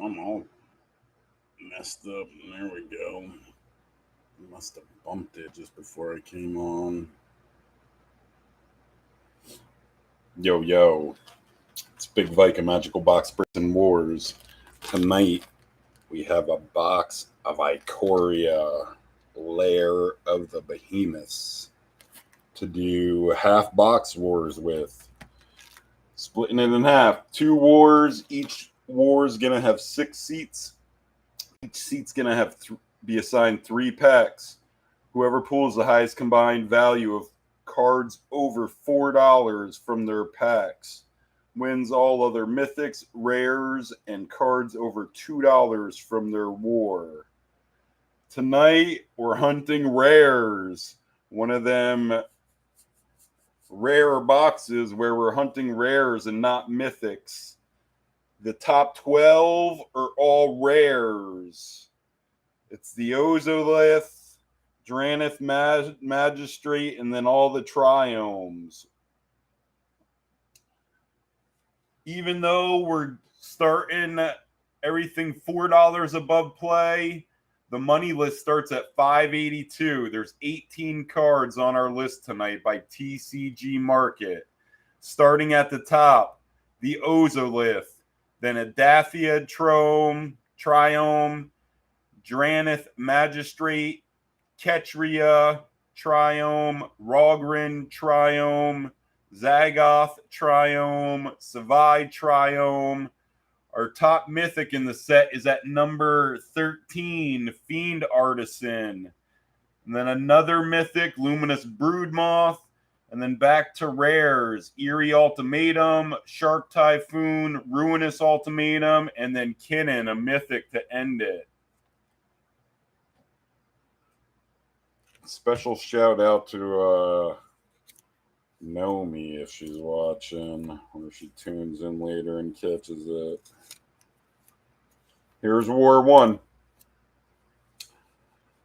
I'm all messed up. There we go. Must have bumped it just before I came on. Yo. It's Big Vika Magical Box Breaks and Wars. Tonight we have a box of Ikoria, Lair of the Behemoths, to do half box wars with. Splitting it in half. 2 wars. Each war is going to have 6 seats. Each seat's going to have be assigned 3 packs. Whoever pulls the highest combined value of cards over $4 from their packs wins all other mythics, rares, and cards over $2 from their war. Tonight, we're hunting rares. One of them rare boxes where we're hunting rares and not mythics. The top 12 are all rares. It's the Ozolith, Drannith Magistrate, and then all the Triomes. Even though we're starting everything $4 above play, the money list starts at $5.82. There's 18 cards on our list tonight by TCG MRKT. Starting at the top, the Ozolith, then Indatha Triome, Drannith Magistrate, Ketria Triome, Raugrin Triome, Zagoth Triome, Savai Triome. Our top mythic in the set is at number 13, Fiend Artisan. And then another mythic, Luminous Broodmoth. And then back to rares, Eerie Ultimatum, Shark Typhoon, Ruinous Ultimatum, and then Kinnan, a mythic to end it. Special shout out to Nomi if she's watching, or if she tunes in later and catches it. Here's War 1.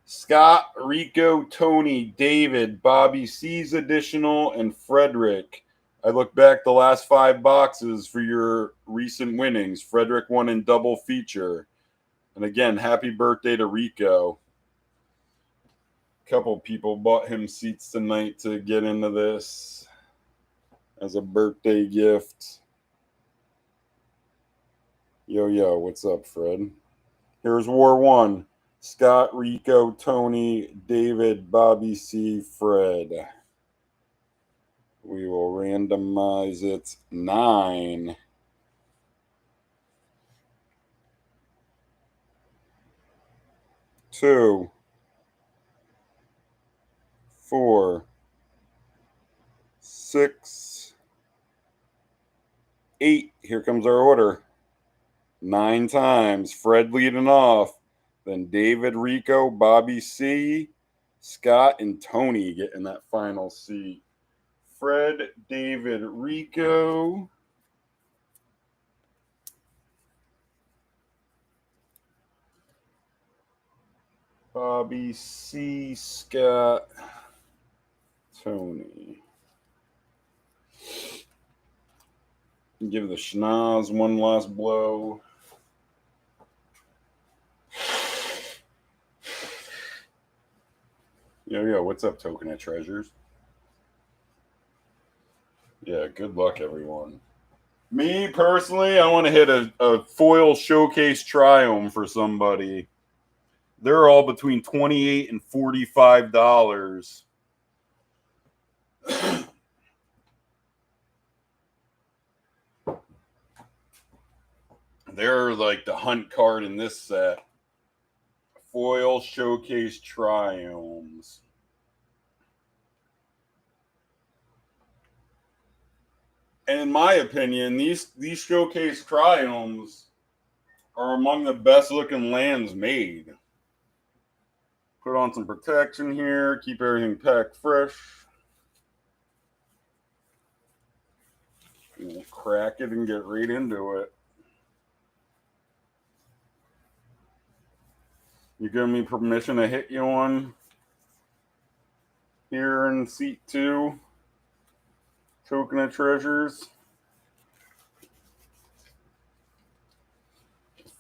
Scott, Rico, Tony, David, Bobby C's additional, and Frederick. I look back the last 5 boxes for your recent winnings. Frederick won in double feature. And again, happy birthday to Rico. A couple people bought him seats tonight to get into this as a birthday gift. Yo, what's up, Fred? Here's War 1. Scott, Rico, Tony, David, Bobby C, Fred. We will randomize it 9. 2, 4, 6, 8. Here comes our order. 9 times. Fred leading off. Then David, Rico, Bobby C, Scott, and Tony getting that final seat. Fred, David, Rico. Bobby C, Scott, Tony. Give the schnoz one last blow. Yo, what's up, Token of Treasures? Yeah, good luck, everyone. Me, personally, I want to hit a foil showcase Triome for somebody. They're all between $28 and $45. They're like the hunt card in this set. Foil showcase Triomes. And in my opinion, these showcase Triomes are among the best looking lands made. Put on some protection here, keep everything packed fresh. We'll crack it and get right into it. You giving me permission to hit you one here in seat 2? Token of Treasures.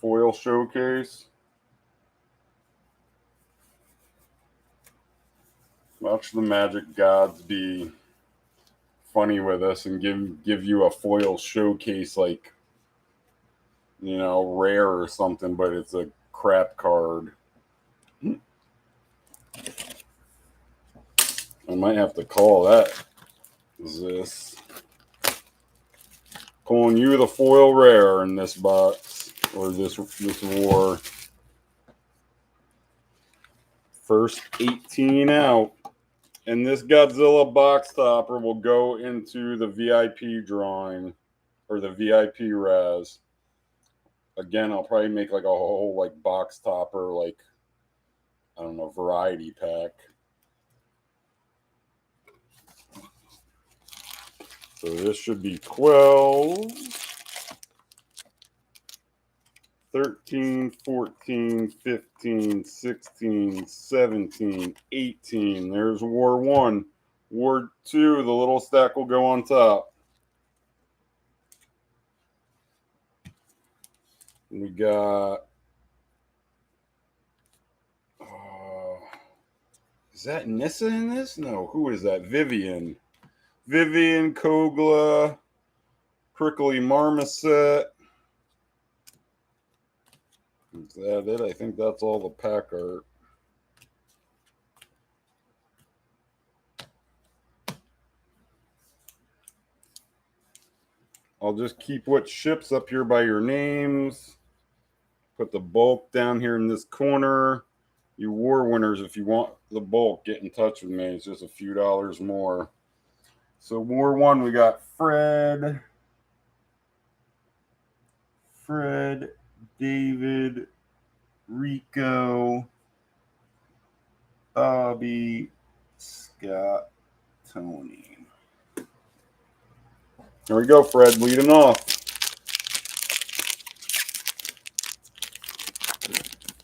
foil showcase. Watch the Magic gods be funny with us and give you a foil showcase, like, you know, rare or something, but it's a crap card. I might have to call that this. Pulling you the foil rare in this box, or this war. First 18 out. And this Godzilla box topper will go into the VIP drawing, or the VIP Raz. Again, I'll probably make like a whole like box topper, like, I don't know, variety pack. So this should be 12, 13, 14, 15, 16, 17, 18. There's War 1. War 2, the little stack will go on top. We got... is that Nissa in this? No, who is that? Vivian. Vivian, Kogla, Prickly Marmoset. Is that it? I think that's all the pack art. I'll just keep what ships up here by your names. Put the bulk down here in this corner. You war winners, if you want the bulk, get in touch with me. It's just a few dollars more. So War 1, we got Fred, David, Rico, Bobby, Scott, Tony. Here we go, Fred, leading off.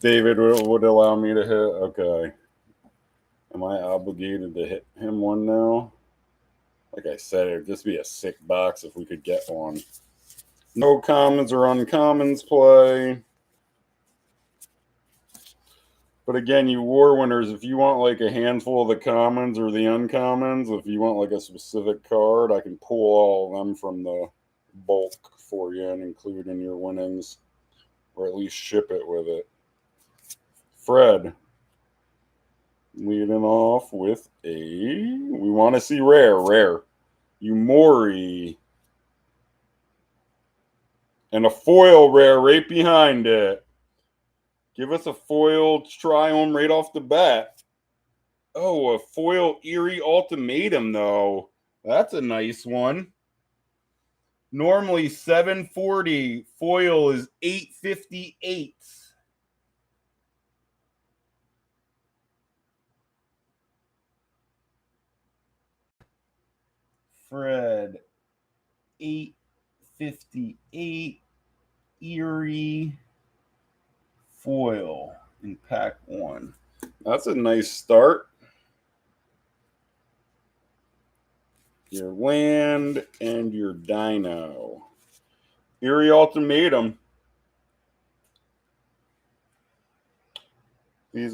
David would allow me to hit. Okay. Am I obligated to hit him one now? Like I said, it would just be a sick box if we could get one. No commons or uncommons play. But again, you war winners, if you want like a handful of the commons or the uncommons, if you want like a specific card, I can pull all of them from the bulk for you and include in your winnings. Or at least ship it with it. Fred. Leading off with a... we want to see rare. Umori. And a foil rare right behind it. Give us a foil Triome right off the bat. Oh, a foil Eerie Ultimatum, though. That's a nice one. Normally $740. Foil is $858. Fred, $858. Eerie foil in pack 1. That's a nice start. Your land and your dino. Eerie Ultimatum.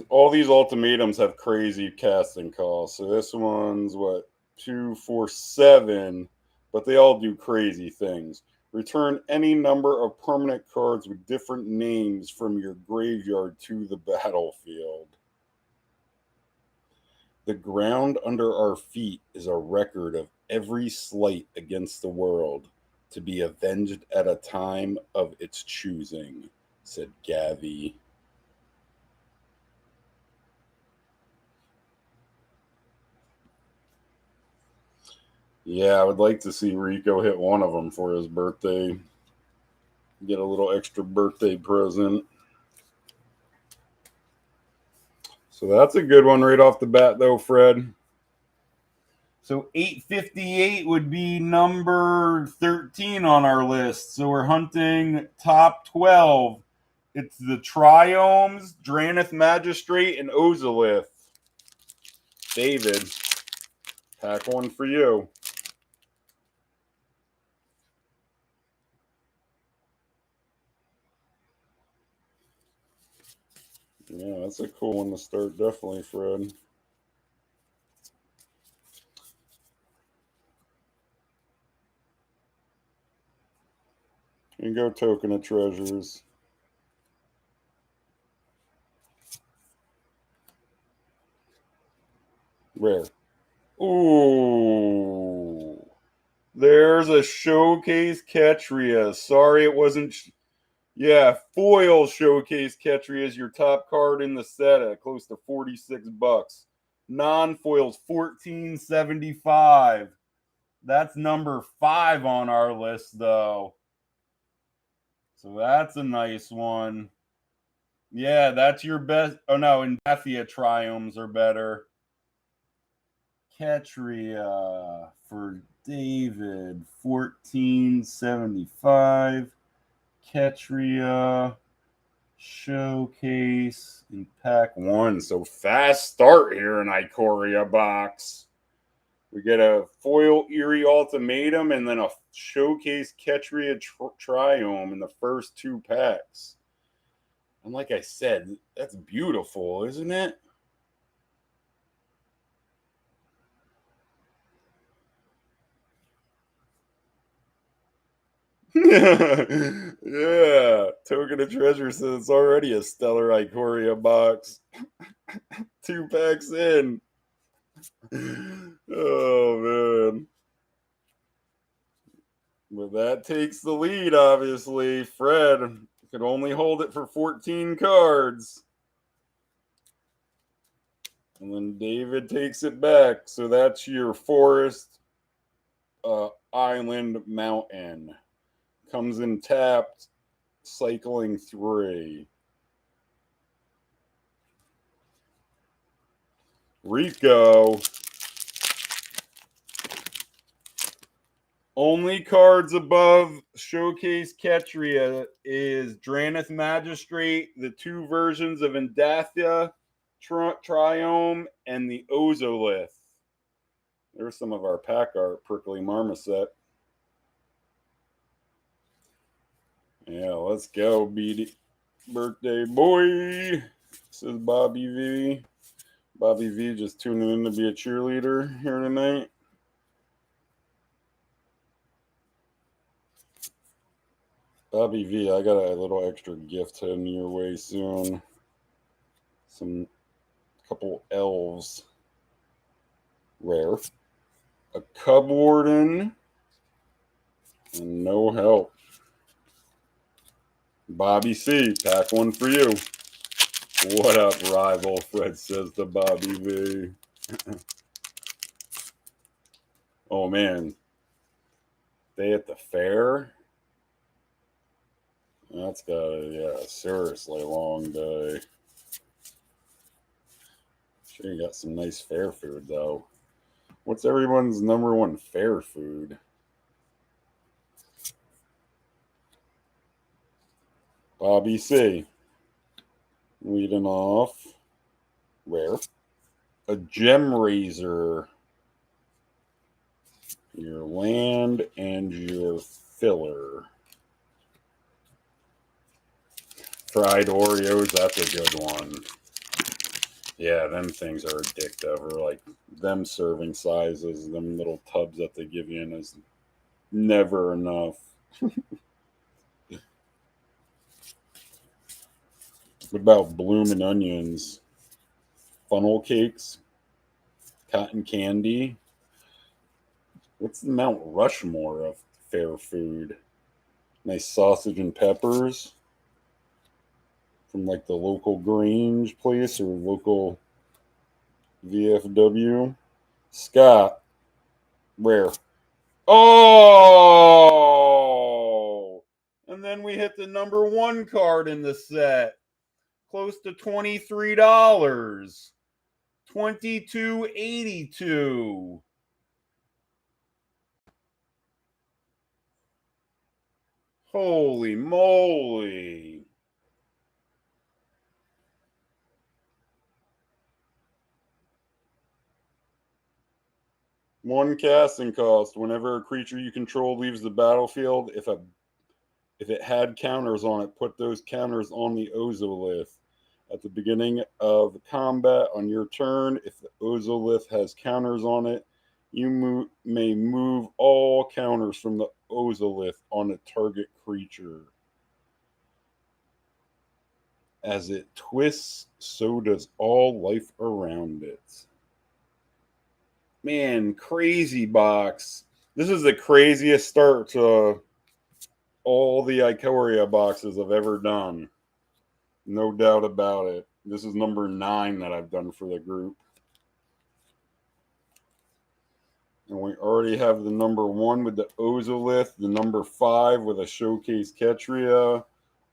All these ultimatums have crazy casting costs. So this one's what, 247, but they all do crazy things. Return any number of permanent cards with different names from your graveyard to the battlefield. The ground under our feet is a record of every slight against the world, to be avenged at a time of its choosing, said Gavi. Yeah, I would like to see Rico hit one of them for his birthday. Get a little extra birthday present. So that's a good one right off the bat, though, Fred. So 858 would be number 13 on our list. So we're hunting top 12. It's the Triomes, Drannith Magistrate, and Ozolith. David, pack one for you. Yeah, that's a cool one to start, definitely, Fred. And go Token of Treasures. Rare. Ooh. There's a Showcase Ketria. Sorry it wasn't... Yeah, foil Showcase Ketria is your top card in the set at close to $46. Non-foils $14.75. That's number 5 on our list, though. So that's a nice one. Yeah, that's your best. Oh no, Indatha Triomes are better. Ketria for David, $14.75. Ketria Showcase in pack 1. So fast start here in Ikoria box. We get a foil Eerie Ultimatum and then a Showcase Ketria Triome in the first 2 packs. And like I said, that's beautiful, isn't it? Yeah. Token of Treasure says it's already a stellar Ikoria box. 2 packs in. Oh, man. But that takes the lead, obviously. Fred could only hold it for 14 cards. And then David takes it back. So that's your Forest, Island, Mountain. Comes in tapped, cycling 3. Rico. Only cards above Showcase Ketria is Drannith Magistrate, the 2 versions of Indatha Triome, and the Ozolith. There's some of our pack art, Prickly Marmoset. Yeah, let's go, BD. Birthday boy, says Bobby V. Bobby V just tuning in to be a cheerleader here tonight. Bobby V, I got a little extra gift heading your way soon. Couple elves. Rare. A Cub Warden. And no help. Bobby C, pack 1 for you. What up, rival? Fred says to Bobby V. Oh, man. Day at the fair? That's got a seriously long day. Sure, you got some nice fair food, though. What's everyone's number 1 fair food? Bobby C. Leading off. Rare. A Gem Raiser. Your land and your filler. Fried Oreos, that's a good one. Yeah, them things are addictive. Or like them serving sizes, them little tubs that they give you in is never enough. What about Bloomin' Onions? Funnel cakes? Cotton candy? What's the Mount Rushmore of fair food? Nice sausage and peppers from like the local Grange place or local VFW. Scott, rare. Oh! And then we hit the number 1 card in the set. Close to $23. $22.82. Holy moly. One casting cost. Whenever a creature you control leaves the battlefield, if it had counters on it, put those counters on the Ozolith. At the beginning of combat on your turn, if the Ozolith has counters on it, you may move all counters from the Ozolith on a target creature. As it twists, so does all life around it. Man, crazy box. This is the craziest start to all the Ikoria boxes I've ever done. No doubt about it. This is number 9 that I've done for the group. And we already have the number 1 with the Ozolith, the number 5 with a showcase Ketria,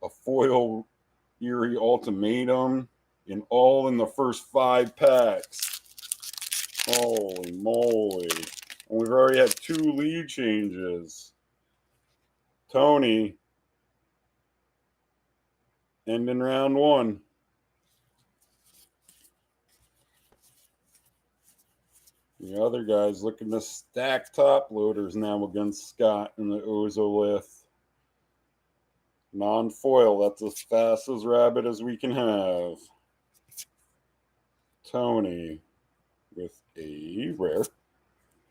a foil Eerie Ultimatum, and all in the first 5 packs. Holy moly. And we've already had 2 lead changes. Tony, ending round 1. The other guy's looking to stack top loaders now against Scott and the Ozolith. Non-foil, that's as fast as rabbit as we can have. Tony with a rare.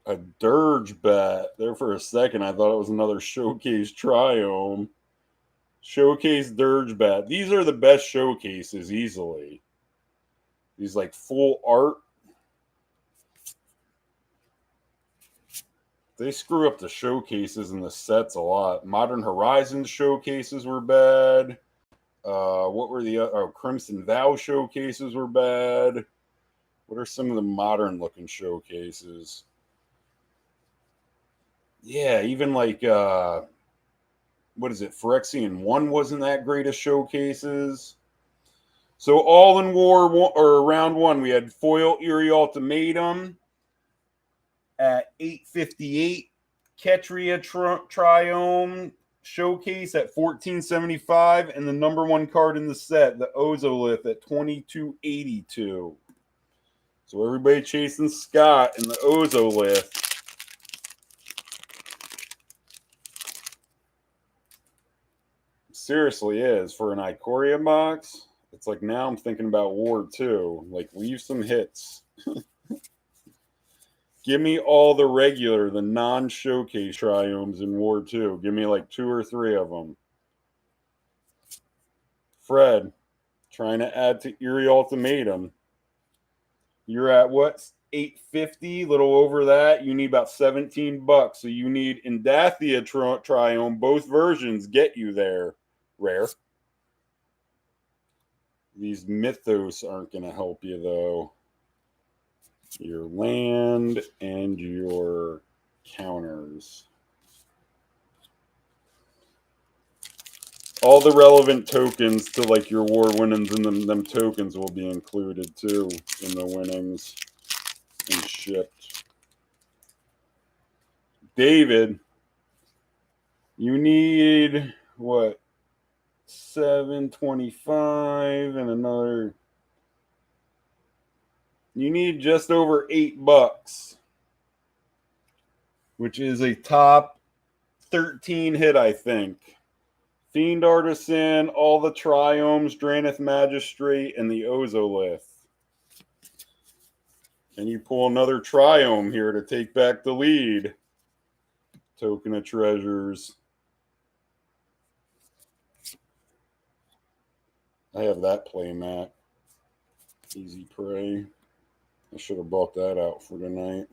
A Dirge bat. There for a second, I thought it was another Showcase Triome. Showcase Dirge bat. These are the best showcases, easily. These, like, full art. They screw up the showcases and the sets a lot. Modern Horizons showcases were bad. What were the Crimson Vow showcases were bad. What are some of the modern looking showcases? Yeah, even like what is it? Phyrexian 1 wasn't that great of showcases. So all in war or round 1, we had foil Eerie Ultimatum at 858. KetriaTriome showcase at 1475, and the number 1 card in the set, the Ozolith, at 2282. So everybody chasing Scott and the Ozolith. Seriously is for an Ikoria box. It's like now I'm thinking about War 2. Like, leave some hits. Give me all the regular, the non-showcase Triomes in War 2. Give me like 2 or 3 of them. Fred, trying to add to Eerie Ultimatum. You're at what? 850, little over that. You need about $17. So you need Indatha Triome. Both versions get you there. Rare. These Mythos aren't going to help you, though. Your land and your counters. All the relevant tokens to like your war winnings and them tokens will be included too in the winnings and shipped. David, you need what? 725 and another. You need just over $8, which is a top 13 hit, I think. Fiend, Artisan, all the Triomes, Drannith Magistrate, and the Ozolith. And you pull another Triome here to take back the lead. Token of Treasures. I have that playmat. Easy Prey. I should have bought that out for tonight.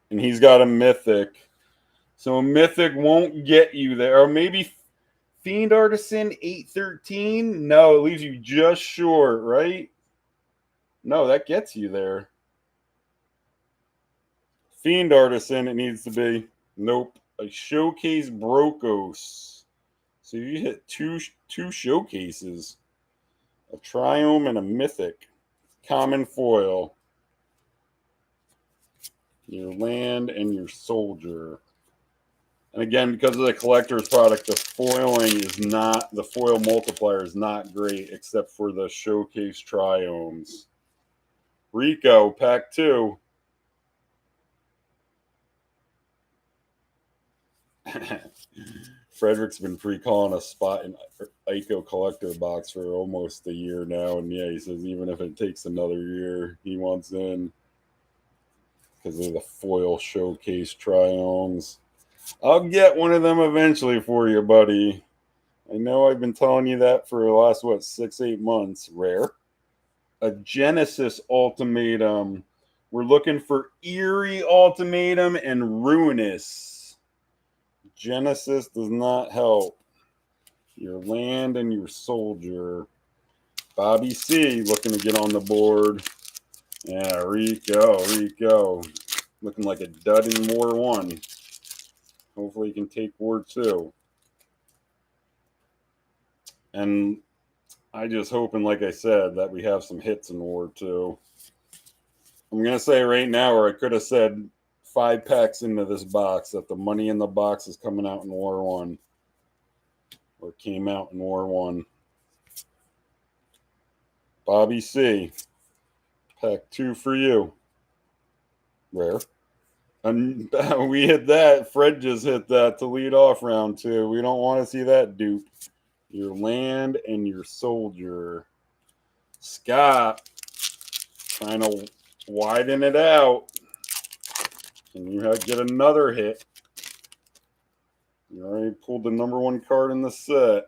And he's got a Mythic. So a Mythic won't get you there. Or maybe Fiend Artisan 813? No, it leaves you just short, right? No, that gets you there. Fiend Artisan, it needs to be. Nope. A Showcase Brokos. So you hit two showcases. A Triome and a Mythic. Common foil. Your land and your soldier. And again, because of the collector's product, the foiling is not, the foil multiplier is not great except for the showcase Triomes. Rico, pack 2. Frederick's been pre-calling a spot in Ico Collector box for almost a year now. And yeah, he says even if it takes another year, he wants in because of the foil showcase Triomes. I'll get one of them eventually for you, buddy. I know I've been telling you that for the last, what, 6-8 months. Rare. A Genesis Ultimatum. We're looking for Eerie Ultimatum and Ruinous. Genesis does not help. Your land and your soldier. Bobby C looking to get on the board. Yeah, Rico. Looking like a dud in War 1. Hopefully he can take War 2. And I just hoping, like I said, that we have some hits in War 2. I'm going to say right now, or I could have said 5 packs into this box, that the money in the box is coming out in War 1. Or came out in War 1. Bobby C. Pack 2 for you. Rare. And we hit that. Fred just hit that to lead off round 2. We don't want to see that dupe. Your land and your soldier. Scott. Trying to widen it out. Can you get another hit? You already pulled the number 1 card in the set.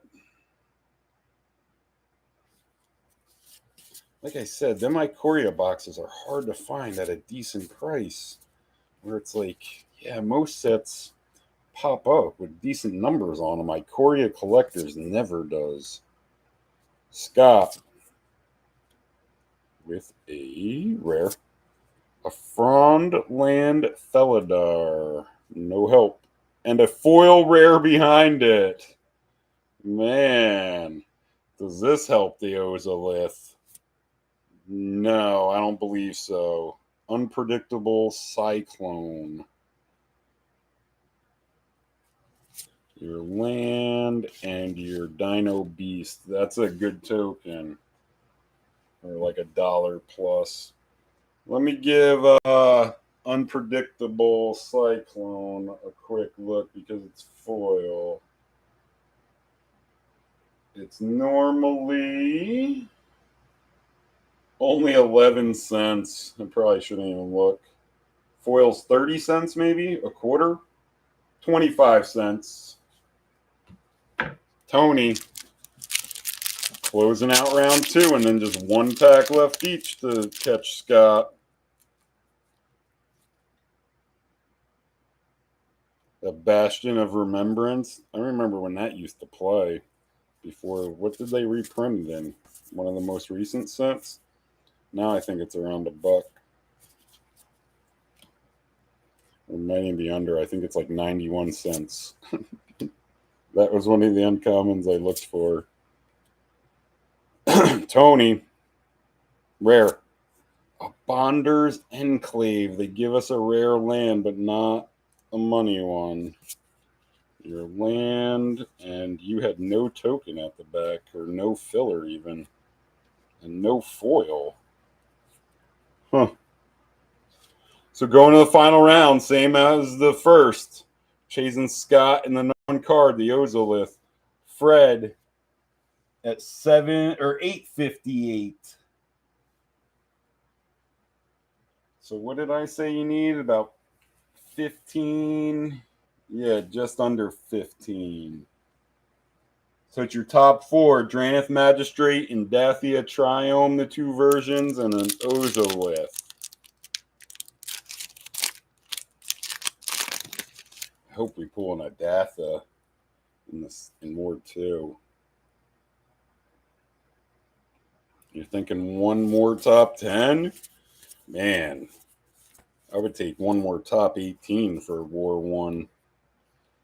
Like I said, them Ikoria boxes are hard to find at a decent price. Where it's like, yeah, most sets pop up with decent numbers on them. Ikoria Collectors never does. Scott with a rare. A Frondland Felidar. No help. And a foil rare behind it. Man, does this help the Ozolith? No, I don't believe so. Unpredictable Cyclone. Your land and your Dino Beast. That's a good token. Or like $1 plus. Let me give Unpredictable Cyclone a quick look because it's foil. It's normally only 11 cents. I probably shouldn't even look. Foil's 30 cents maybe? A quarter? 25 cents. Tony. Closing out round 2 and then just 1 pack left each to catch Scott. The Bastion of Remembrance. I remember when that used to play. Before, what did they reprint it in? One of the most recent sets? Now I think it's around $1. It might even be under. I think it's like 91 cents. That was one of the uncommons I looked for. Tony. Rare. A Bonder's Enclave. They give us a rare land, but not a money one. Your land, and you had no token at the back, or no filler even, and no foil. Huh. So going to the final round, same as the first. Chasing Scott in the #1 card, the Ozolith. Fred at 858. So what did I say you need? About 15. Yeah, just under 15. So it's your top 4. Drannith Magistrate, Indatha Triome, the 2 versions, and an Ozolith. I hope we pull an Indatha in War 2. You're thinking one more top 10? Man, I would take one more top 18 for War 1.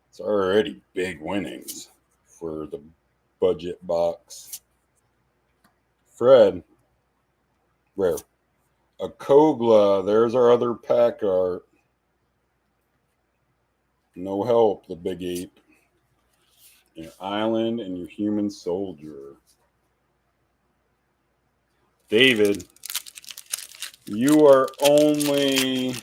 It's already big winnings for the budget box. Fred. Rare. A Kogla. There's our other pack art. No help, the big ape. Your island and your human soldier. David, you are only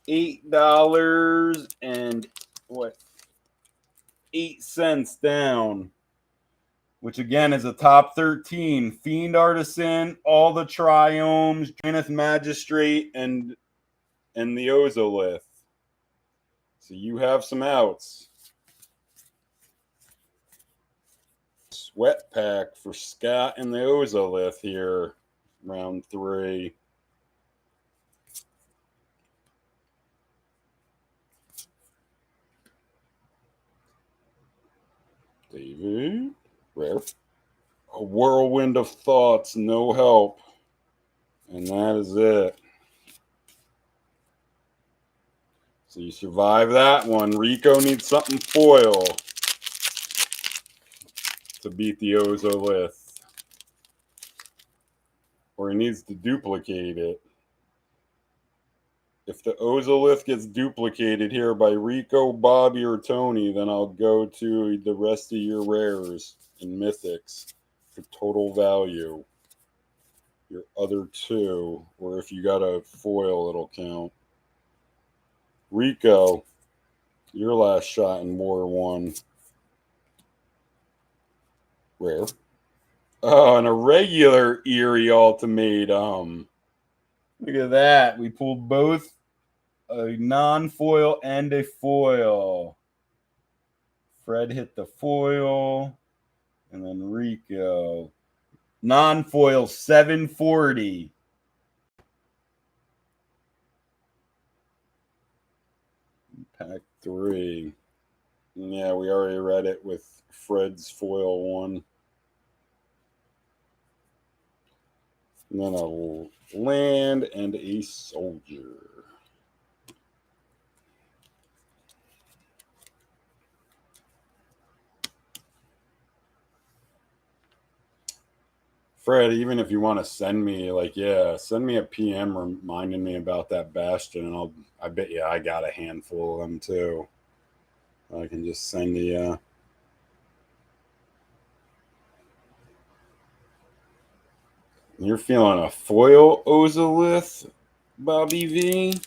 $8.80 what, 8 cents down, which again is a top 13. Fiend, Artisan, all the Triomes, DrannithMagistrate, and the Ozolith. So you have some outs. Sweat pack for Scott and the Ozolith here, round 3. David, rare. A whirlwind of thoughts, no help. And that is it. So you survive that one. Rico needs something foil to beat the Ozolith. Or he needs to duplicate it. If the Ozolith gets duplicated here by Rico, Bobby, or Tony, then I'll go to the rest of your rares and mythics for total value. Your other 2, or if you got a foil, it'll count. Rico, your last shot in War 1. Rare. Oh, and a regular Eerie Ultimatum. Look at that. We pulled both a non-foil and a foil. Fred hit the foil. And then Rico. Non-foil 740. Pack 3. Yeah, we already read it with Fred's foil 1. And then a land and a soldier. Fred, even if you want to send me, send me a PM reminding me about that Bastion, and I bet you I got a handful of them too. I can just send you. You're feeling a foil Ozolith, Bobby V?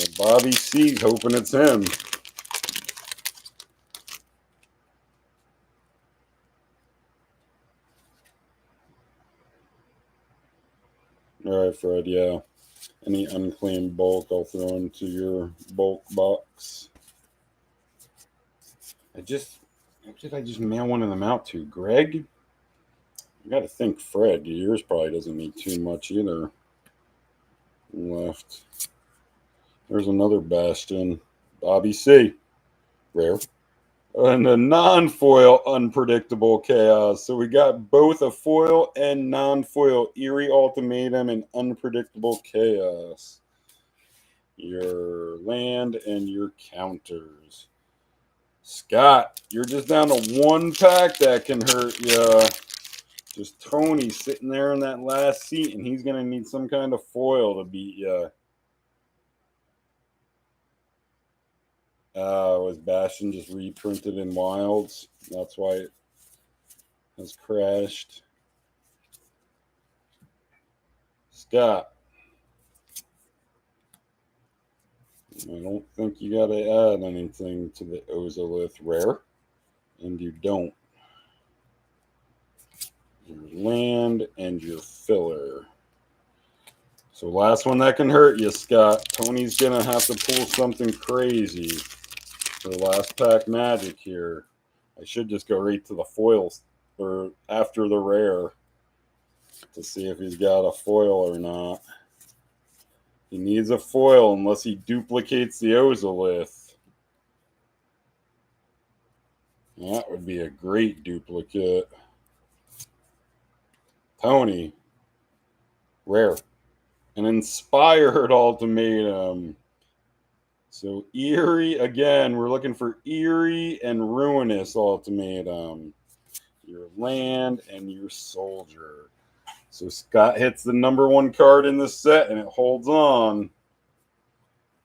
Or Bobby C, hoping it's him. All right, Fred, yeah. Any unclaimed bulk, I'll throw into your bulk box. Who did I just mail one of them out to? Greg? You got to think Fred. Yours probably doesn't need too much either left. There's another Bastion. Bobby C. Rare. And a non-foil Unpredictable Chaos. So we got both a foil and non-foil Eerie Ultimatum and Unpredictable Chaos. Your land and your counters. Scott, you're just down to 1 pack that can hurt you. Just Tony sitting there in that last seat, and he's going to need some kind of foil to beat you. Was Bastion just reprinted in Wilds? That's why it has crashed. Scott, I don't think you got to add anything to the Ozolith rare, and you don't. Your land and your filler. So last one that can hurt you, Scott. Tony's going to have to pull something crazy for the last pack magic here. I should just go right to the foils or after the rare to see if he's got a foil or not. He needs a foil unless he duplicates the Ozolith. That would be a great duplicate. Tony. Rare. An Inspired Ultimatum. So Eerie, again, we're looking for Eerie and Ruinous Ultimatum. Your land and your soldier. So Scott hits the #1 card in the set, and it holds on.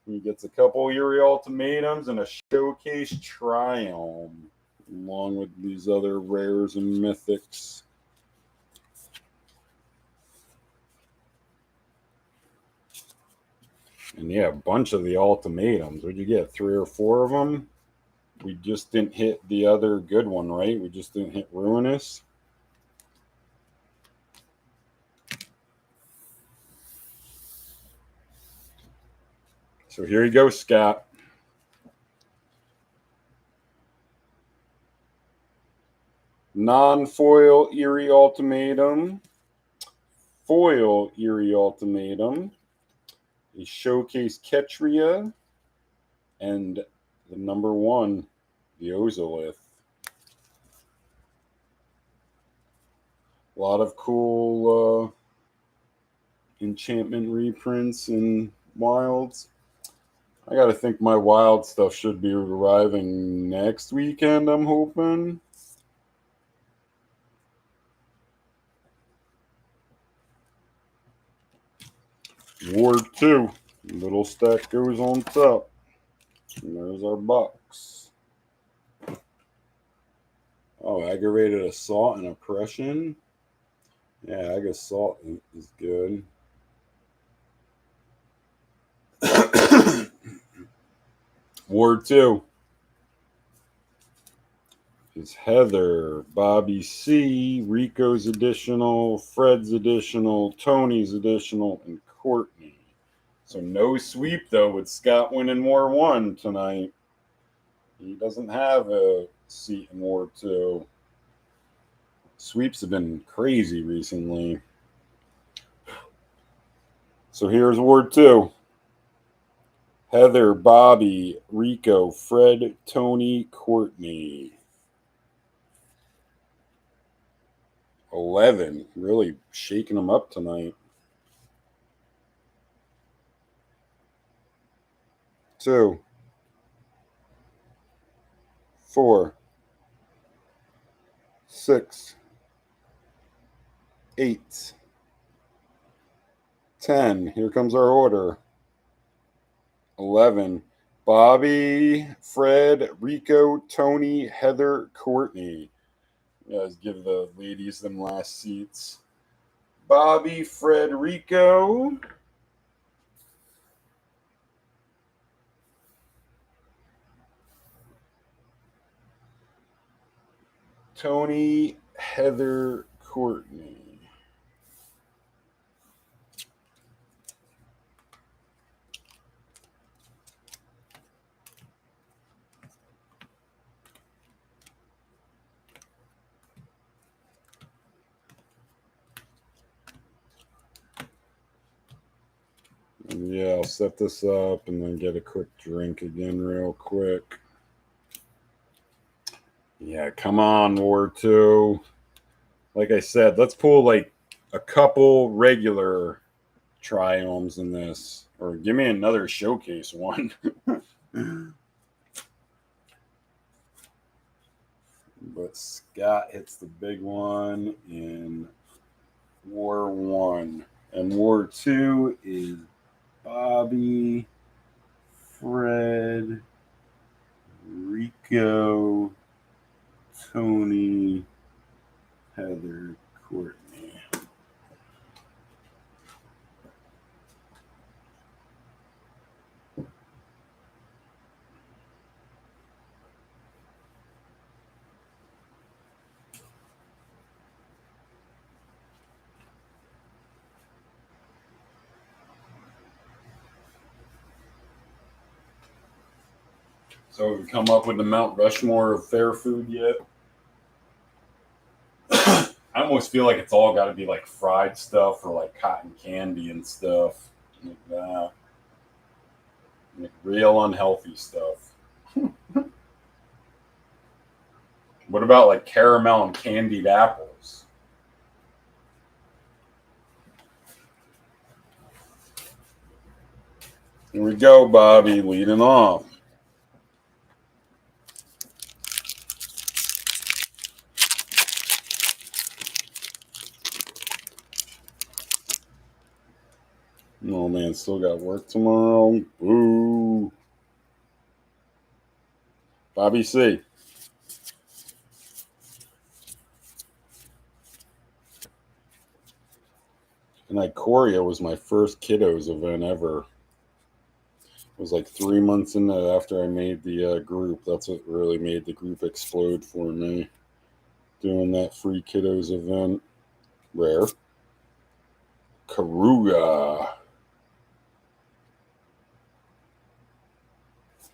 He gets a couple Eerie Ultimatums and a Showcase Triome, along with these other rares and mythics. And yeah, a bunch of the ultimatums. Would you get 3 or 4 of them? We just didn't hit the other good one, right? We just didn't hit Ruinous. So here you go, Scott. Non-foil Eerie Ultimatum. Foil Eerie Ultimatum. A showcase Ketria. And the number 1, the Ozolith. A lot of cool enchantment reprints and wilds. I gotta think my wild stuff should be arriving next weekend, I'm hoping. Ward 2. Little stack goes on top. And there's our box. Oh, aggravated assault and oppression. Yeah, assault is good. Ward 2 is Heather, Bobby C, Rico's additional, Fred's additional, Tony's additional, and Courtney. So no sweep, though, with Scott winning War 1 tonight. He doesn't have a seat in War 2. Sweeps have been crazy recently. So here's War 2. Heather, Bobby, Rico, Fred, Tony, Courtney. 11. Really shaking them up tonight. 2. 4. 6. 8. 10. Here comes our order. 11. Bobby, Fred, Rico, Tony, Heather, Courtney. Guys, give the ladies them last seats. Bobby, Fred, Rico. Tony, Heather, Courtney. And yeah, I'll set this up and then get a quick drink again real quick. Yeah, come on, War 2. Like I said, let's pull like a couple regular triomes in this. Or give me another showcase one. But Scott hits the big one in War 1. And War 2 is Bobby, Fred, Rico, Tony, Heather, Courtney. So have we come up with the Mount Rushmore of fair food yet? I almost feel like it's all got to be like fried stuff or like cotton candy and stuff like that. Like real unhealthy stuff. What about like caramel and candied apples? Here we go, Bobby, leading off. Oh man, still got work tomorrow. Boo. Bobby C. And Ikoria was my first kiddos event ever. It was like 3 months in there after I made the group. That's what really made the group explode for me. Doing that free kiddos event. Rare. Karuga.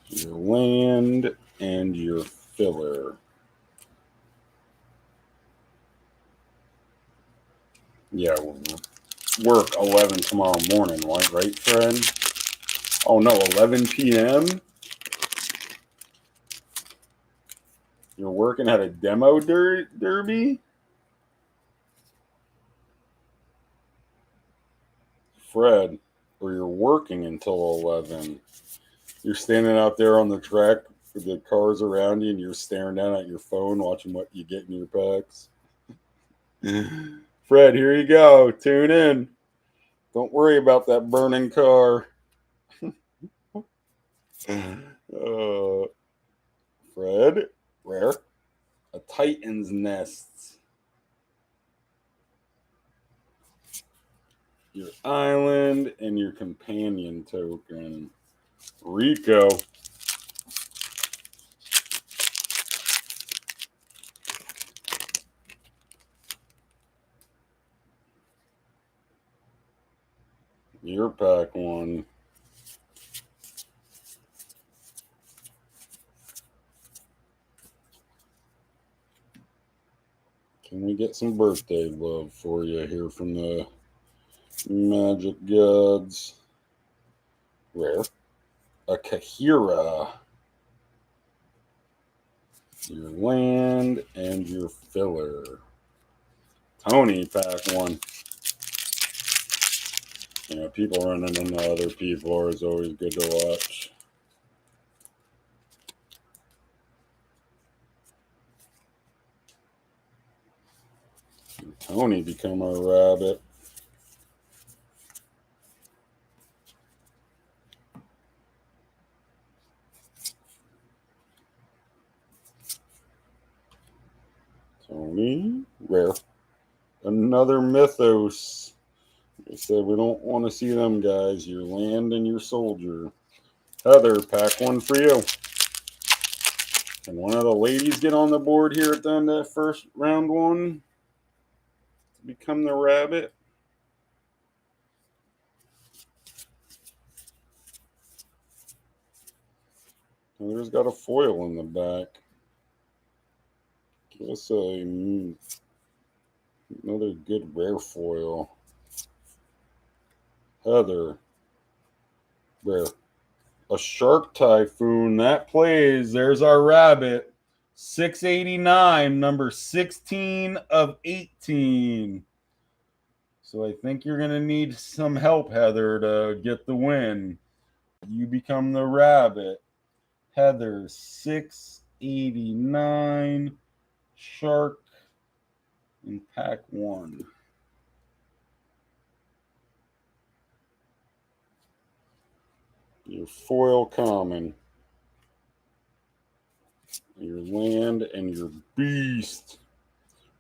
Your land and your filler. Yeah, we'll work 11 tomorrow morning, right, friend? Oh no, 11 p.m.? You're working at a demo derby? Fred, or you're working until 11. You're standing out there on the track with the cars around you and you're staring down at your phone watching what you get in your packs. Fred, here you go. Tune in. Don't worry about that burning car. Fred, rare. A Titan's Nest. Your island and your companion token. Rico. Your pack one. Can we get some birthday love for you here from the Magic Gods? Rare. A Kahira. Your land and your filler. Tony, pack one. You know, people running into other people is always good to watch. And Tony become a rabbit. Tony, rare. Another Mythos. I said we don't want to see them guys. Your land and your soldier. Heather, pack one for you. Can one of the ladies get on the board here at the end of that first round one to become the rabbit? Heather's got a foil in the back. Give us another good rare foil. Heather, rare. A Shark Typhoon. That plays. There's our rabbit. 689, number 16 of 18. So I think you're going to need some help, Heather, to get the win. You become the rabbit. Heather, 689. Shark in pack one. Your foil common. Your land and your beast.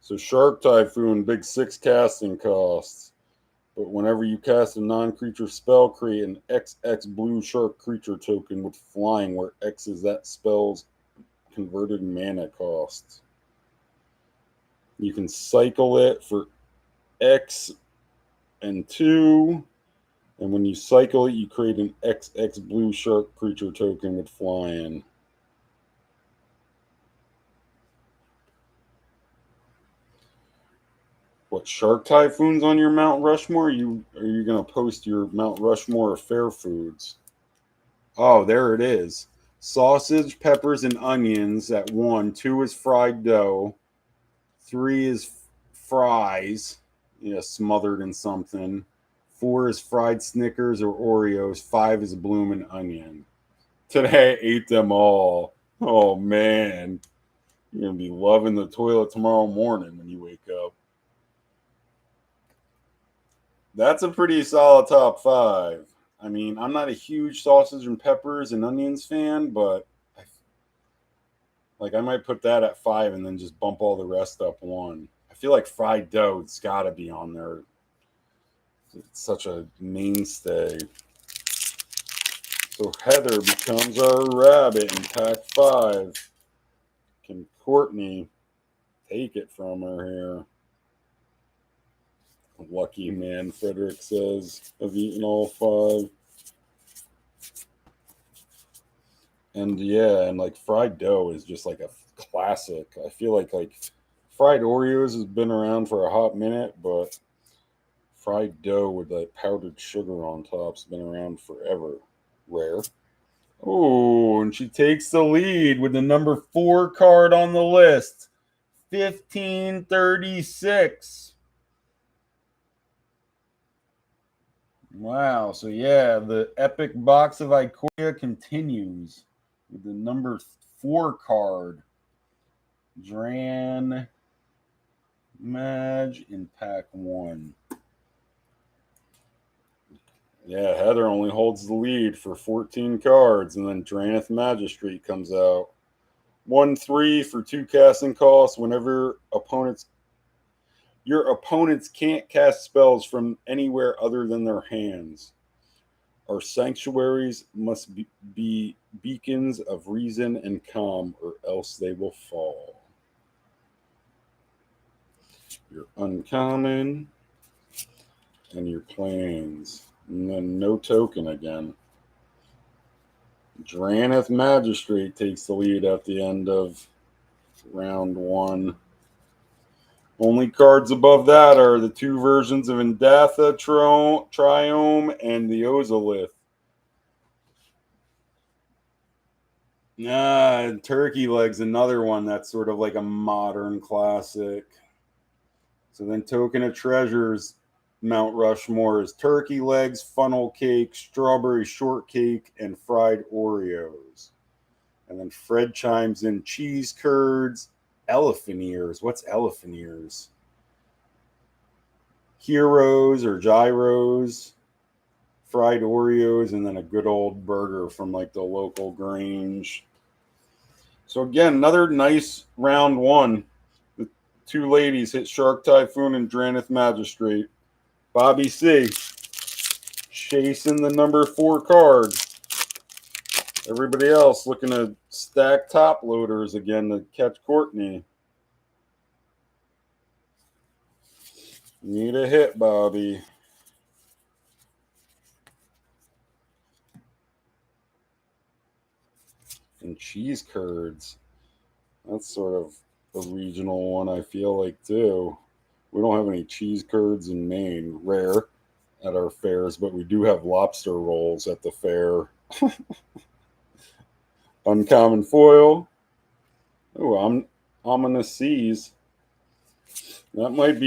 So Shark Typhoon, big 6 casting costs. But whenever you cast a non-creature spell, create an XX blue shark creature token with flying, where X is that spell's converted mana cost. You can cycle it for X and 2. And when you cycle it, you create an XX blue shark creature token with flying. What, Shark Typhoon's on your Mount Rushmore? Are you going to post your Mount Rushmore of fair foods? Oh, there it is. Sausage, peppers, and onions at 1. 2 is fried dough. 3 is fries, smothered in something. 4 is fried Snickers or Oreos. 5 is bloomin' onion. Today I ate them all. Oh, man. You're going to be loving the toilet tomorrow morning when you wake up. That's a pretty solid top 5. I mean, I'm not a huge sausage and peppers and onions fan, but I might put that at 5 and then just bump all the rest up 1. I feel like fried dough, it's got to be on there. It's such a mainstay. So Heather becomes our rabbit in pack 5. Can Courtney take it from her here? Lucky man, Frederick says. I've eaten all 5. And yeah, and like fried dough is just like a classic. I feel like fried Oreos has been around for a hot minute, but fried dough with like powdered sugar on top's been around forever. Rare. Oh, and she takes the lead with the number 4 card on the list. 1536. Wow. So yeah, the epic box of Ikoria continues with the number 4 card. Drannith in pack 1. Yeah, Heather only holds the lead for 14 cards, and then Drannith Magistrate comes out. 1/3 for 2 casting costs. Whenever your opponents can't cast spells from anywhere other than their hands. Our sanctuaries must be beacons of reason and calm, or else they will fall. Your uncommon and your plains. And then no token again. Drannith Magistrate takes the lead at the end of round 1. Only cards above that are the 2 versions of Indatha, Triome, and the Ozolith. Turkey Leg's another one that's sort of like a modern classic. So then Token of Treasures, Mount Rushmore is turkey legs, funnel cake, strawberry shortcake, and fried Oreos. And then Fred chimes in cheese curds, elephant ears. What's elephant ears? Heroes or gyros, fried Oreos, and then a good old burger from like the local Grange. So again, another nice round 1. The 2 ladies hit Shark Typhoon and Drannith Magistrate. Bobby C. chasing the number 4 card. Everybody else looking to stack top loaders again to catch Courtney. Need a hit, Bobby. And cheese curds. That's sort of a regional one, I feel like, too. We don't have any cheese curds in Maine. Rare at our fairs, but we do have lobster rolls at the fair. Uncommon foil. Oh, ominous seas. That might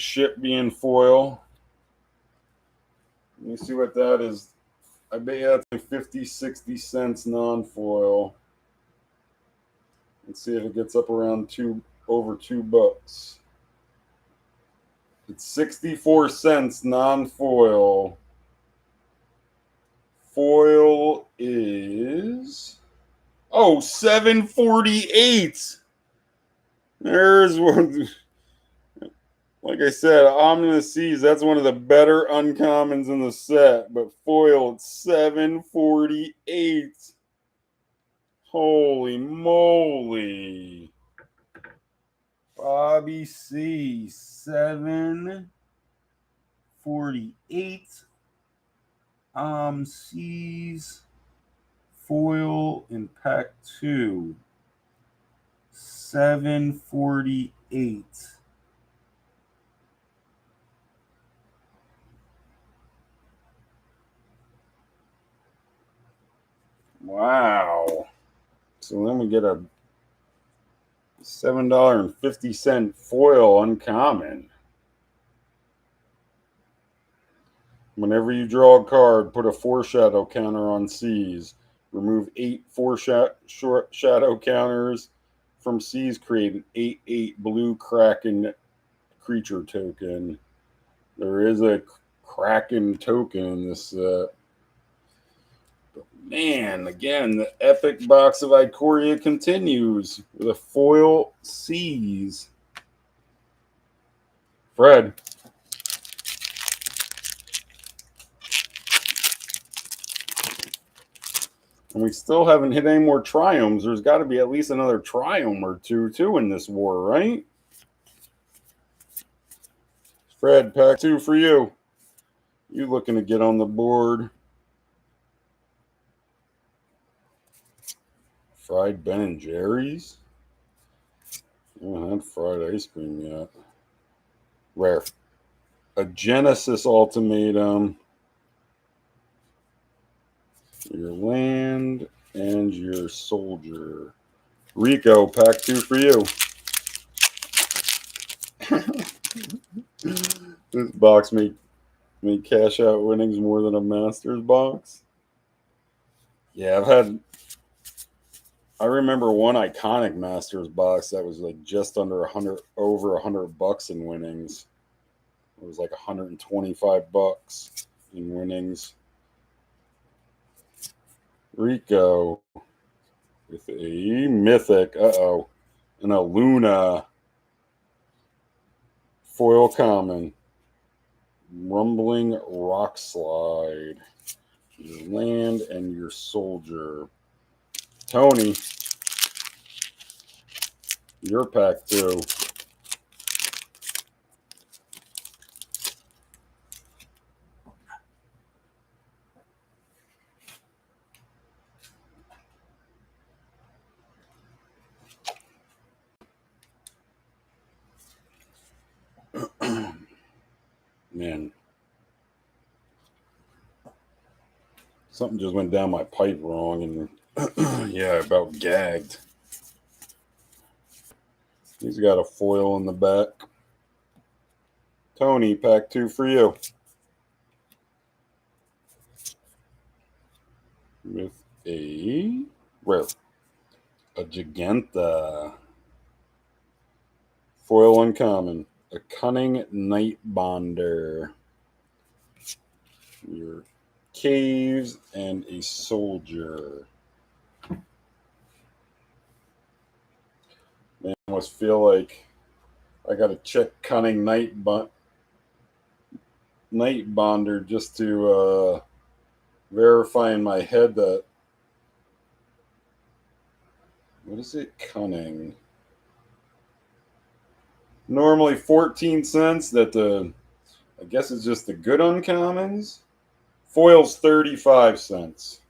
ship being foil. Let me see what that is. I bet you that's like 50, 60 cents non-foil. Let's see if it gets up around over $2. It's 64 cents non-foil. Foil is $7.48. There's one. Like I said, Ominous Seas, that's one of the better uncommons in the set. But foil, it's $7.48. Holy moly. Bobby C, $7.48. Seas foil in pack 2. $7.48. Wow. So then we get a $7.50 foil uncommon. Whenever you draw a card, put a foreshadow counter on Seas. Remove 8 foreshadow counters from Seas. Create an 8/8 blue Kraken creature token. There is a Kraken token in this set. Man, again, the epic box of Ikoria continues with a foil Seas. Fred. And we still haven't hit any more Triomes. There's got to be at least another Triome or two, too, in this war, right? Fred, pack 2 for you. You looking to get on the board. Fried Ben & Jerry's? I haven't had fried ice cream yet. Rare. A Genesis Ultimatum. Your land and your soldier. Rico, pack 2 for you. This box may cash out winnings more than a Masters box. Yeah, I remember one iconic Masters box that was like just under over $100 in winnings. It was like $125 in winnings. Rico with a mythic. And a Luna foil common. Rumbling Rock Slide. Your land and your soldier. Tony, your pack 2. Man, something just went down my pipe wrong, and yeah, about gagged. He's got a foil in the back. Tony, pack 2 for you. With a rare. A Giganta. Foil uncommon. A Kinnan-Bonder. Your caves and a soldier. Man, I almost feel like I got to check Kinnan-Bonder just to verify in my head that. What is it? Cunning. Normally 14 cents. I guess it's just the good uncommons. Foil's 35 cents.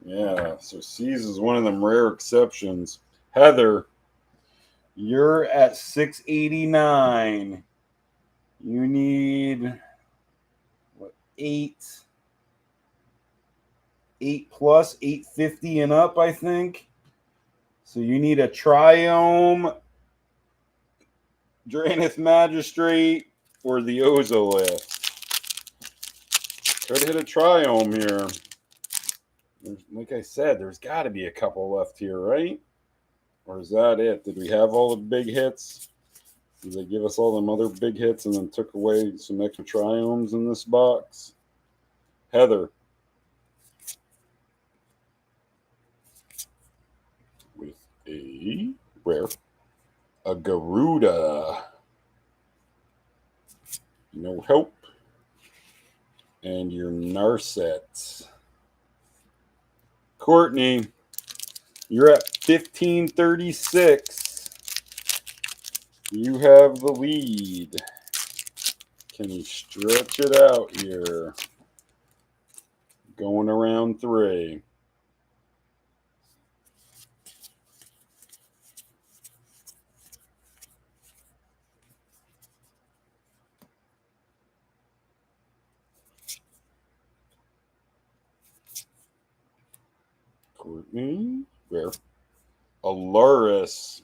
Yeah, so C's is one of them rare exceptions. Heather, you're at $6.89. You need what, 8 plus, 850 and up, I think. So you need a Triome, Drannith Magistrate, or the Ozolith. Could hit a Triome here. Like I said, there's got to be a couple left here, right? Or is that it? Did we have all the big hits? Did they give us all them other big hits and then took away some extra Triomes in this box? Heather. With a rare. A Garuda. No help. And your Narset. Courtney, you're at 1536. You have the lead. Can you stretch it out here? Going around 3. Courtney, rare. Aluris.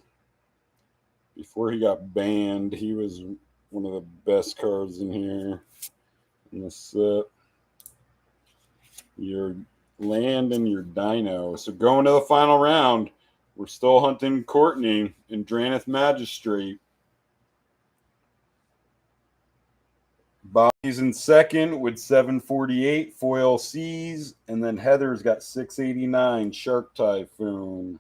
Before he got banned, he was one of the best cards in here in the set. Your land and your dino. So going to the final round, we're still hunting Courtney and Drannith Magistrate. Bobby's in second with 748 foil C's, and then Heather's got 689 Shark Typhoon.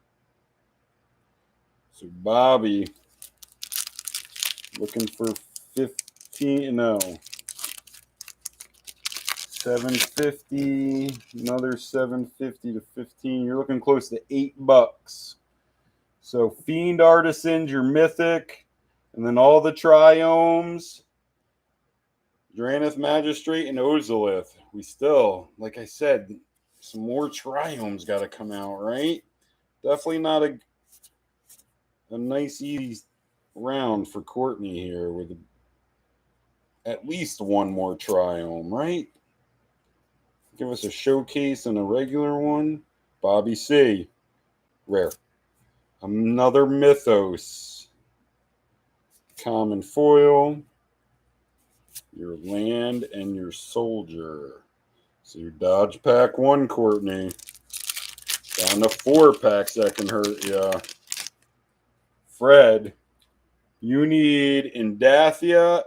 So Bobby looking for 15. No. $7.50, another $7.50 to 15. You're looking close to $8. So Fiend, Artisans, your Mythic, and then all the Triomes, Drannith, Magistrate, and Ozolith. We still, like I said, some more Triomes got to come out, right? Definitely not a nice, easy round for Courtney here with at least one more Triome, right? Give us a showcase and a regular one. Bobby C. Rare. Another Mythos. Common foil. Your land and your soldier. So your dodge pack 1, Courtney. Down to 4 packs that can hurt ya. Fred. You need Indatha,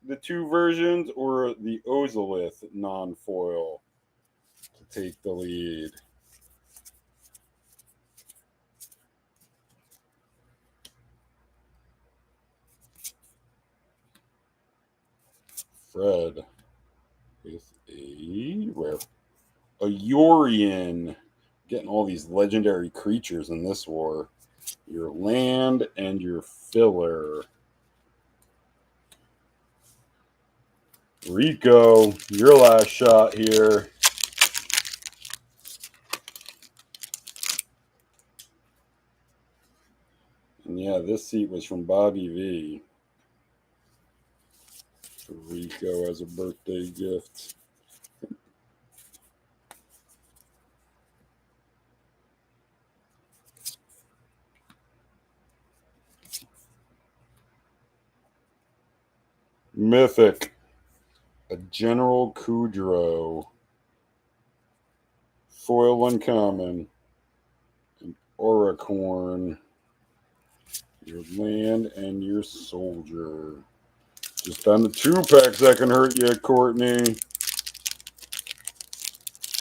the 2 versions, or the Ozolith non-foil to take the lead. Fred with a rare. A Yorian. Getting all these legendary creatures in this war. Your land and your filler. Rico, your last shot here. And yeah, this seat was from Bobby V. For Rico as a birthday gift. Mythic. A General Kudrow. Foil uncommon. An Auricorn. Your land and your soldier. Just down to 2 packs that can hurt you, Courtney.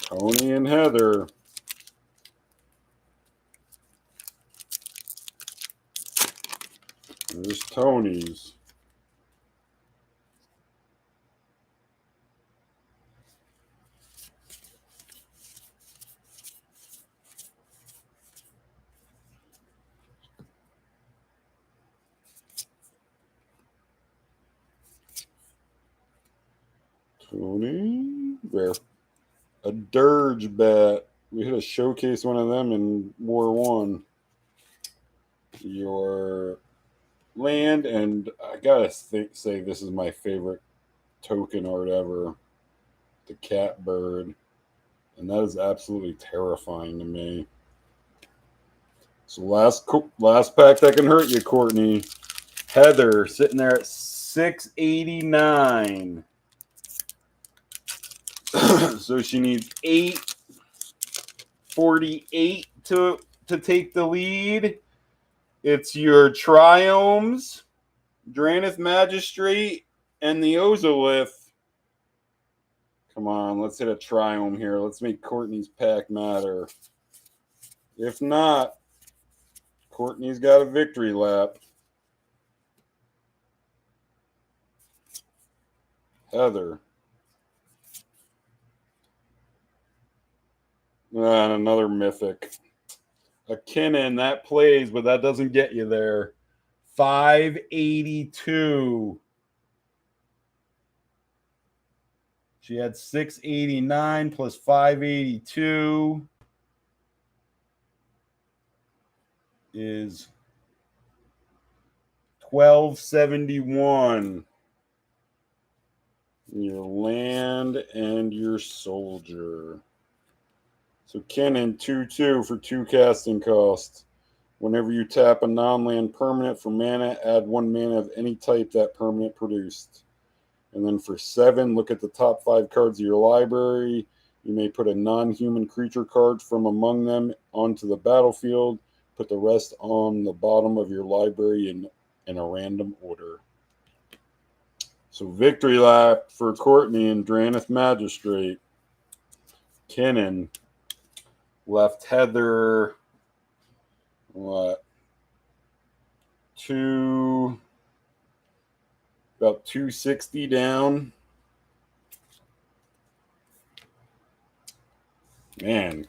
Tony and Heather. There's Tony's. Tony. Rare. A Dirge Bat. We had to showcase one of them in War 1. Your land, and I gotta say this is my favorite token art ever. The Catbird. And that is absolutely terrifying to me. So last pack that can hurt you, Courtney. Heather sitting there at 689. So she needs 848 to take the lead. It's your Triomes, Drannith Magistrate, and the Ozolith. Come on, let's hit a Triome here. Let's make Courtney's pack matter. If not, Courtney's got a victory lap. Heather. And another Mythic. A Kinnan, that plays, but that doesn't get you there. 582. She had 689 plus 582 is 1271. Your land and your soldier. So Kinnan, 2/2 for 2 casting cost. Whenever you tap a non-land permanent for mana, add 1 mana of any type that permanent produced. And then for 7, look at the top 5 cards of your library. You may put a non-human creature card from among them onto the battlefield. Put the rest on the bottom of your library in a random order. So victory lap for Courtney and Drannith Magistrate. Kinnan left Heather, what, about 260 down. Man,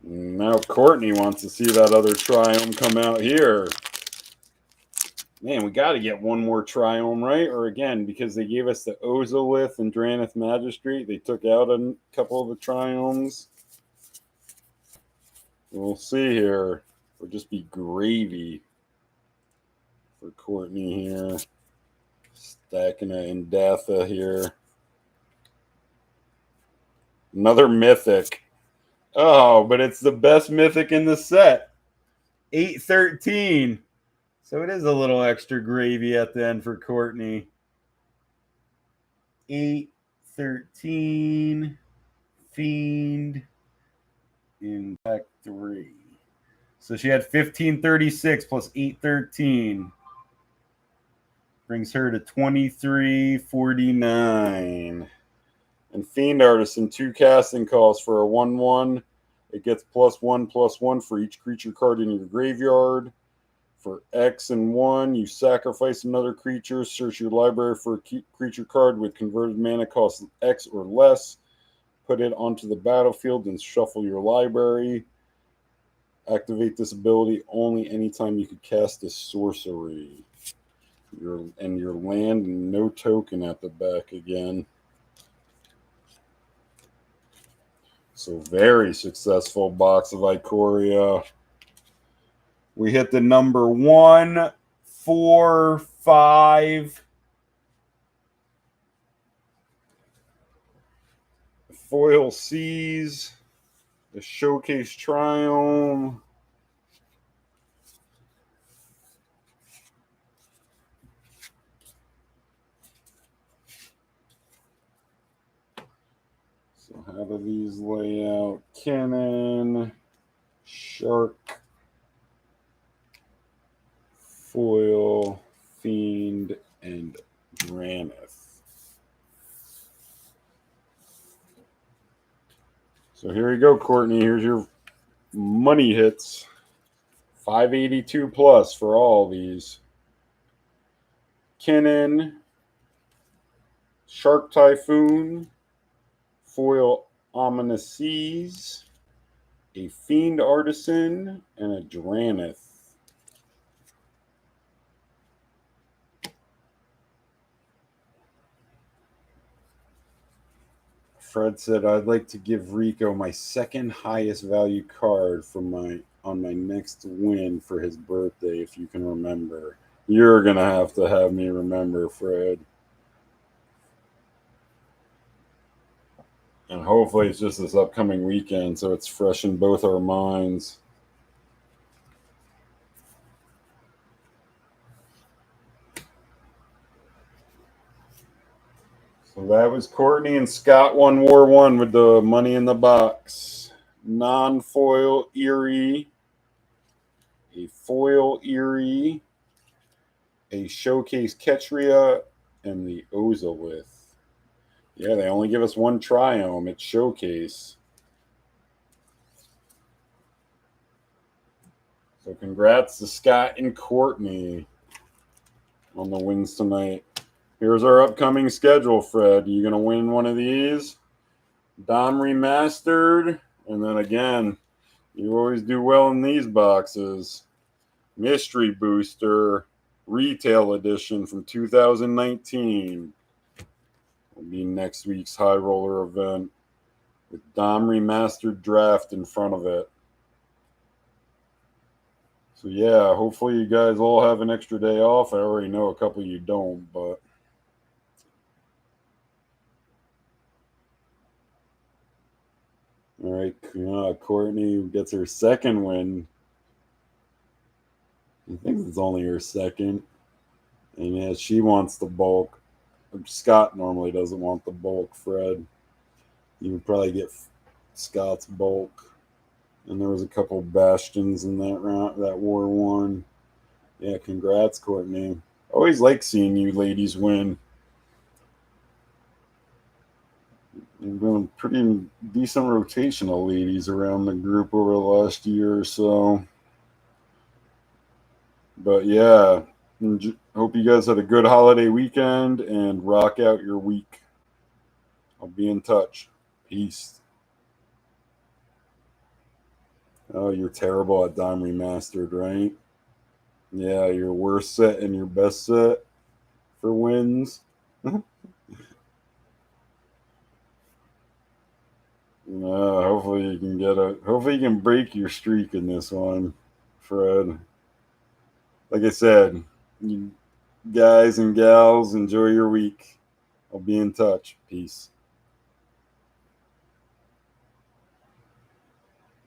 now Courtney wants to see that other Triome come out here. Man, we got to get one more Triome, right? Or again, because they gave us the Ozolith and DrannithMagistrate, they took out a couple of the Triomes. We'll see here. It'll just be gravy for Courtney here. Stacking an Indatha here. Another Mythic. Oh, but it's the best Mythic in the set. 813. So it is a little extra gravy at the end for Courtney. 813. Fiend. In pack 3. So she had 1536 plus 813. Brings her to 2349. And Fiend Artisan, 2 casting calls for a 1/1. It gets +1/+1 for each creature card in your graveyard. For X and 1, you sacrifice another creature, search your library for a creature card with converted mana cost X or less, put it onto the battlefield, and shuffle your library. Activate this ability only anytime you could cast a sorcery. Your land and no token at the back again. So very successful box of Ikoria. We hit the number 1, 4, 5. Foil Seas. The Showcase Triome. So how do these lay out? Kinnan, Shark, Foil, Fiend, and Drannith. So here you go, Courtney. Here's your money hits. 582 plus for all these. Kinnan, Shark Typhoon, Foil Ominous Seas, a Fiend Artisan, and a Drannith. Fred said, I'd like to give Rico my second highest value card for on my next win for his birthday, if you can remember. You're going to have me remember, Fred. And hopefully it's just this upcoming weekend, so it's fresh in both our minds. So that was Courtney, and Scott won War 1 with the money in the box. Non-foil Eerie, a foil Eerie, a showcase Ketria, and the Ozolith. Yeah, they only give us one Triome. It's showcase. So congrats to Scott and Courtney on the wins tonight. Here's our upcoming schedule, Fred. You going to win one of these? Dom Remastered. And then again, you always do well in these boxes. Mystery Booster Retail Edition from 2019. Will be next week's High Roller event with Dom Remastered Draft in front of it. So yeah, hopefully you guys all have an extra day off. I already know a couple of you don't, but all right, Courtney gets her second win. I think it's only her second. And yeah, she wants the bulk. Scott normally doesn't want the bulk, Fred. You would probably get Scott's bulk. And there was a couple bastions in that round, that War 1. Yeah, congrats, Courtney. Always like seeing you ladies win. You've been a pretty decent rotation of ladies around the group over the last year or so. But yeah, hope you guys had a good holiday weekend and rock out your week. I'll be in touch. Peace. Oh, you're terrible at Dime Remastered, right? Yeah, your worst set and your best set for wins. Hopefully you can hopefully you can break your streak in this one, Fred. Like I said, you guys and gals, enjoy your week. I'll be in touch. Peace.